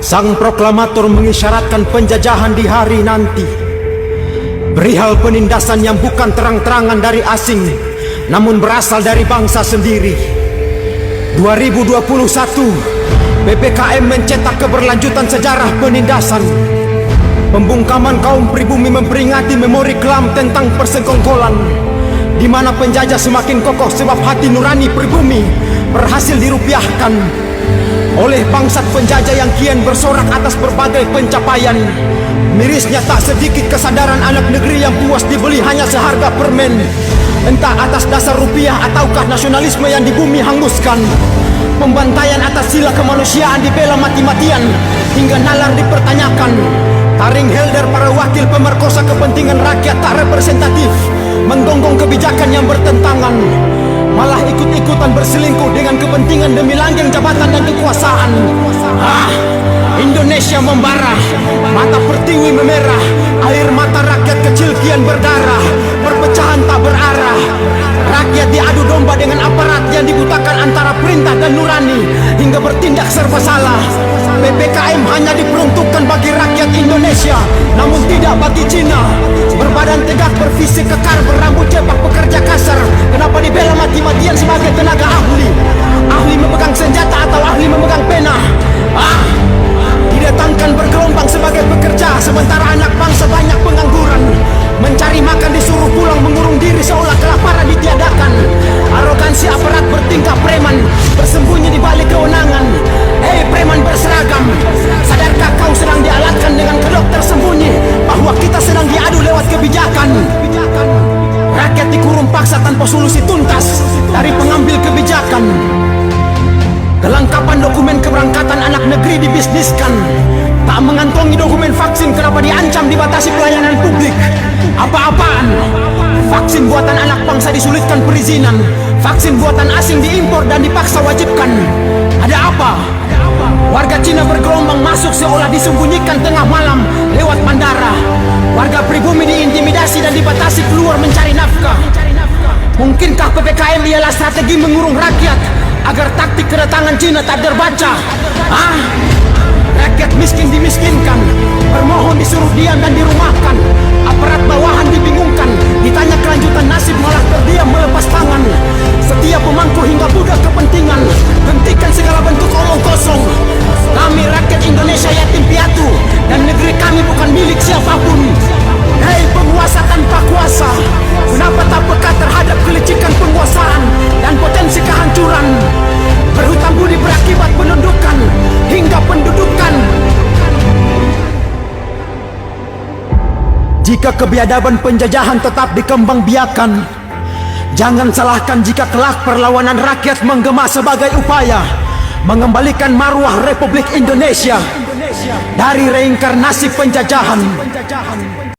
Sang proklamator mengisyaratkan penjajahan di hari nanti, perihal penindasan yang bukan terang-terangan dari asing, namun berasal dari bangsa sendiri. 2021, PPKM mencetak keberlanjutan sejarah penindasan. Pembungkaman kaum pribumi memperingati memori kelam tentang persekongkolan, di mana penjajah semakin kokoh sebab hati nurani pribumi berhasil dirupiahkan oleh bangsat penjajah yang kian bersorak atas berbagai pencapaian. Mirisnya tak sedikit kesadaran anak negeri yang puas dibeli hanya seharga permen, entah atas dasar rupiah ataukah nasionalisme yang di bumi hanguskan. Pembantaian atas sila kemanusiaan dibela mati-matian hingga nalar dipertanyakan. Taring helder para wakil pemerkosa kepentingan rakyat tak representatif, menggonggong kebijakan yang bertentangan, malah ikut-ikutan berselingkuh dengan kepentingan demi langgeng jabatan dan kekuasaan. Indonesia membara, mata pertiwi memerah, air mata rakyat kecil kian berdarah, perpecahan tak berarah. Rakyat diadu domba dengan aparat yang dibutakan antara perintah dan nurani hingga bertindak serba salah. PPKM hanya diperuntukkan bagi rakyat Indonesia, namun tidak bagi Cina. Berbadan tegak, berfisik kekar, berambut cepak, pekerja kasar. Kenapa dibela mati-matian sebagai tenaga ahli? Ahli memegang senjata atau ahli memegang pena? Didatangkan bergelombang sebagai pekerja, sementara anak bangsa banyak pengangguran. Mencari makan disuruh pulang, mengurung diri seolah kelaparan ditiadakan. Arogansi aparat bertingkah preman, bersembunyi di balik kewenangan. Hei preman berseragam, sadarkah kau sedang dialatkan dengan kedok tersembunyi bahwa kita sedang diadu lewat kebijakan? Rakyat dikurung paksa tanpa solusi tuntas dari pengambil kebijakan. Kelengkapan dokumen keberangkatan anak negeri dibisniskan. Tak mengantongi dokumen vaksin, kenapa diancam dibatasi pelayanan publik? Apa-apaan? Vaksin buatan anak bangsa disulitkan perizinan, vaksin buatan asing diimpor dan dipaksa wajibkan. Ada apa? Warga Cina bergelombang masuk seolah disembunyikan tengah malam lewat bandara. Warga pribumi diintimidasi dan dibatasi keluar mencari nafkah. Mungkinkah PPKM ialah strategi mengurung rakyat agar taktik kedatangan Cina tak terbaca? Rakyat miskin dimiskinkan, bermohon disuruh diam dan dirumahkan. Aparat bawahan dibingungkan, ditanya kelanjutan nasib malah terdiam melepas tangan. Setiap pemangku hingga budak kepentingan, hentikan segala bentuk omong kosong. Kami rakyat Indonesia yatim piatu, dan negeri kami bukan milik siapapun. Hei penguasa tanpa kuasa, kenapa tak peka terhadap kelicikan penguasaan dan potensi kehancuran? Berhutang budi berakibat penundukan hingga pendudukan. Jika kebiadaban penjajahan tetap dikembangbiakan, jangan salahkan jika kelak perlawanan rakyat menggema sebagai upaya mengembalikan marwah Republik Indonesia dari reinkarnasi penjajahan.